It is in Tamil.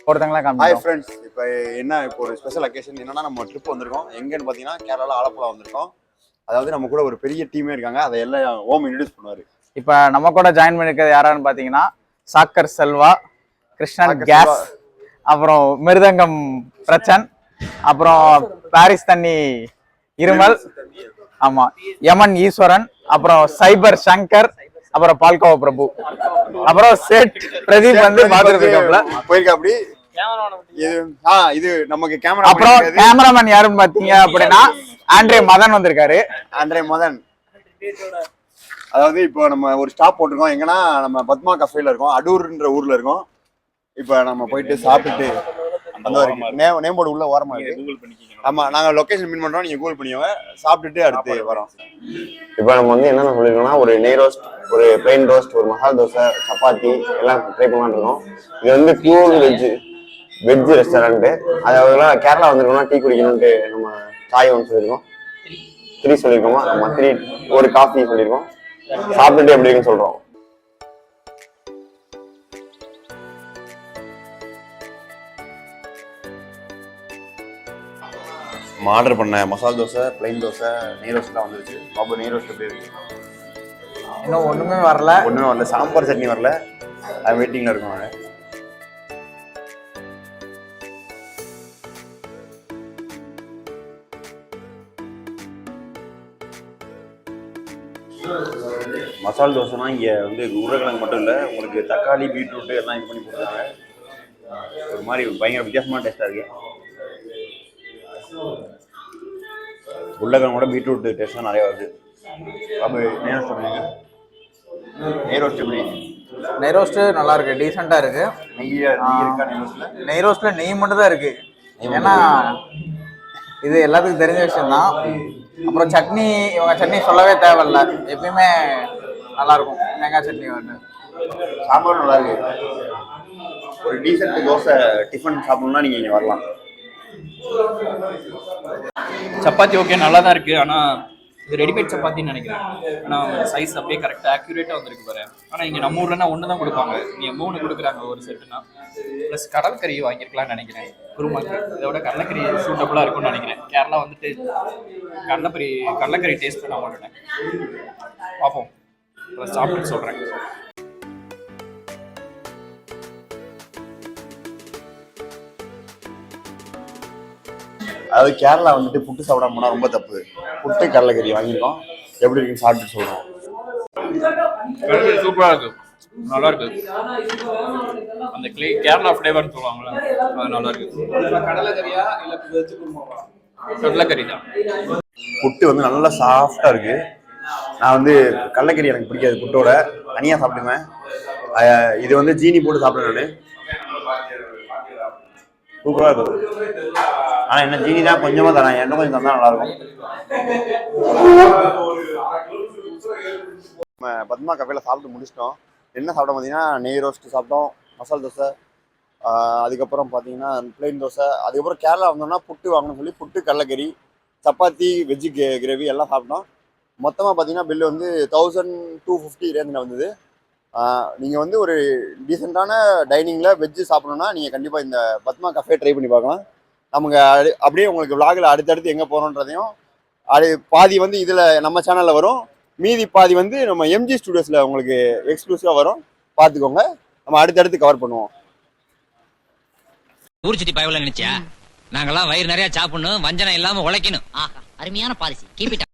ஒருத்தங்களா காமிக்கிறோம். ஹாய் ஃப்ரெண்ட்ஸ், இப்போ இப்போ ஒரு ஸ்பெஷல் அக்கேஷன் என்னன்னா நம்ம ட்ரிப் வந்திருக்கோம். எங்கன்னு பார்த்தீங்கன்னா கேரளாவில் ஆலப்புழா வந்திருக்கோம். அதாவது நம்ம கூட ஒரு பெரிய டீமே இருக்காங்க. அதை எல்லாம் ஓம் இன்ட்ரடியூஸ் பண்ணுவார். இப்போ நம்ம கூட ஜாயின் பண்ணிருக்கிறது யாரான்னு பார்த்தீங்கன்னா சாக்கர் செல்வா, கிருஷ்ணன் கேஸ், அப்புறம் மிருதங்கம் பிரச்சன், அப்புறம் பாரிஸ் தண்ணி இருமல், ஆமா யமன் ஈஸ்வரன், அப்புறம் சைபர் சங்கர், அப்புறம் பால்கோவா பிரபு, அப்புறம் சேட் பிரதீப் வந்து பாத்துட்டு இருக்காப்ல போயிருக்காப்படி. இது நமக்கு கேமரா. அப்புறம் கேமராமேன் யாருன்னு பாத்தீங்க அப்படின்னா ஆண்ட்ரே மதன் வந்திருக்காரு. ஆண்ட்ரே மதன். அதாவது இப்போ நம்ம ஒரு ஸ்டாப் போட்டிருக்கோம். எங்கன்னா நம்ம பத்மா கஃபேல இருக்கோம். அடூர்ன்ற ஊர்ல இருக்கோம். இப்போ நம்ம போயிட்டு சாப்பிட்டுட்டு நேம் போர்டு உள்ள ஓரமா இருக்கு. ஆமா, நாங்க லொகேஷன் பின் பண்றோம், நீங்க கூகுள் பண்ணிக்கோங்க. சாப்பிட்டுட்டு அடுத்து வரோம். இப்போ நம்ம வந்து என்னென்ன சொல்லிருக்கோம்னா, ஒரு நெய் ரோஸ்ட், ஒரு பிளெயின் ரோஸ்ட், ஒரு மசாலா தோசை, சப்பாத்தி எல்லாம் ட்ரை பண்ணலான்னு இருக்கோம். இது வந்து பியூர் வெஜ் ரெஸ்டாரண்ட். அதாவது கேரளா வந்திருக்கோம்னா டீ குடிக்கணும்ட்டு நம்ம சாய் ஒன்று சொல்லியிருக்கோம். 3 சொல்லியிருக்கோமா? நம்ம 3 ஒரு காஃபி சொல்லியிருக்கோம். சாப்பிட்டுட்டு எப்படி இருக்குன்னு சொல்றோம். ஆர்டர் பண்ண மசாலா தோசை, பிளைன் தோசை, நெய் ரோஸ்ட்லாம் வந்துருச்சு. பாபு, நெய் ரோஸ்ட் எப்படி இருக்கு? இன்னும் ஒண்ணுமே வரல. சாம்பார் சட்னி வரல. அது வெயிட்டிங்ல இருக்கும். மசாலா தோசைனா இங்கே வந்து உருளைக்கிழங்கு மட்டும் இல்லை, உங்களுக்கு தக்காளி, பீட்ரூட்டு எல்லாம் இது பண்ணி போட்டுருக்காங்க. ஒரு மாதிரி பயங்கர வித்தியாசமான டேஸ்ட்டாக இருக்கு. உருளைக்கிழங்கோட பீட்ரூட் டேஸ்ட்லாம் நிறையா வருது. அப்போ நெய் ரோஸ்ட் எப்படி? நெய் ரோஸ்ட் நல்லா இருக்கு, டீசெண்டா இருக்கு. நெய் ரோஸ்ட்ல நெய் மட்டும் தான் இருக்கு. ஏன்னா இது எல்லாத்துக்கும் தெரிஞ்ச விஷயம் தான். அப்புறம் சட்னி, இவங்க சட்னி சொல்லவே தேவையில்ல, எப்பயுமே நல்லா இருக்கும். தேங்காய் சட்னி ஒன்று, சாம்பார் நல்லா இருக்கு. ஒரு டீசென்ட் தோசை டிஃபன் சாப்பிடணும்னா நீங்க இங்க வரலாம். சப்பாத்தி ஓகே, நல்லா தான் இருக்கு. ஆனால் இது ரெடிமேட் சப்பாத்தின்னு நினைக்கிறேன். ஆனால் சைஸ் அப்படியே கரெக்டாக ஆக்யூரேட்டாக வந்துருக்கு பாரு. ஆனால் இங்கே நம்ம ஊர்லன்னா ஒன்று தான் கொடுப்பாங்க, இங்கே 3 கொடுக்குறாங்க ஒரு செட்டுனா. ப்ளஸ் கடற்கறி வாங்கியிருக்கலாம்னு நினைக்கிறேன். குருமாக்கு இதோட கடலைக்கறி சூட்டபுளாக இருக்கும்னு நினைக்கிறேன். கேரளா வந்துட்டு கடலைக்கறி டேஸ்ட் பண்ண மாட்டேன். பார்ப்போம், சாப்பிட்டு சொல்கிறேன். அதாவது கேரளா வந்துட்டு புட்டு சாப்பிடாம போனால் ரொம்ப தப்பு. புட்டு கடலைக்கறி வாங்கியிருக்கோம். எப்படி இருக்குன்னு சாப்பிட்டு சொல்கிறோம். சூப்பராக இருக்கு, நல்லா இருக்கு. அந்த கேரளா ஃப்ளேவர்னு சொல்லுவாங்களா, அது நல்லா இருக்கு. கடலைக்கறியா இல்லை வெஜ் குருமாவா? கடலைக்கறி தான். புட்டு வந்து நல்லா சாஃப்டாக இருக்கு. நான் வந்து கடலைக்கறி எனக்கு பிடிக்காது, புட்டோட தனியாக சாப்பிடுவேன். இது வந்து ஜீனி போட்டு சாப்பிடுவேன். சூப்பராக இருக்கும். ஆனால் என்ன ஜீனி தான் கொஞ்சமாக தரேன், என்ன கொஞ்சம் தந்தா நல்லா இருக்கும். நம்ம பத்மா கஃபேல சாப்பிட்டு முடிச்சிட்டோம். என்ன சாப்பிட்டோம் பார்த்தீங்கன்னா, நெய் ரோஸ்ட் சாப்பிட்டோம், மசாலா தோசை, அதுக்கப்புறம் பார்த்தீங்கன்னா பிளெயின் தோசை. அதுக்கப்புறம் கேரளா வந்தோம்னா புட்டு வாங்கணும்னு சொல்லி புட்டு, கடலைக்கறி, சப்பாத்தி, வெஜ்ஜு கிரேவி எல்லாம் சாப்பிட்டோம். மொத்தமாக பார்த்தீங்கன்னா பில்லு வந்து 1250 ரேஞ்சில் வந்தது. நீங்கள் வந்து ஒரு டீசெண்டான டைனிங்கில் வெஜ்ஜு சாப்பிடணுன்னா நீங்கள் கண்டிப்பாக இந்த பத்மா கஃபே ட்ரை பண்ணி பார்க்கலாம். நமக்கு அப்படியே உங்களுக்கு விலாகில் அடுத்தடுத்து எங்கே போகிறோன்றதையும் பாதி வந்து இதில் நம்ம சேனலில் வரும், மீதி பாதி வந்து நம்ம எம்ஜி ஸ்டுடியோஸில் உங்களுக்கு எக்ஸ்க்ளூசிவாக வரும். பார்த்துக்கோங்க, நம்ம அடுத்தடுத்து கவர் பண்ணுவோம். ஊர் சுத்தி பயவுல நினைச்சா நாங்கெல்லாம் வயிறு நிறைய சாப்பிடணும், வஞ்சனம் இல்லாமல் உழைக்கணும். அருமையான பாலிசி. Keep it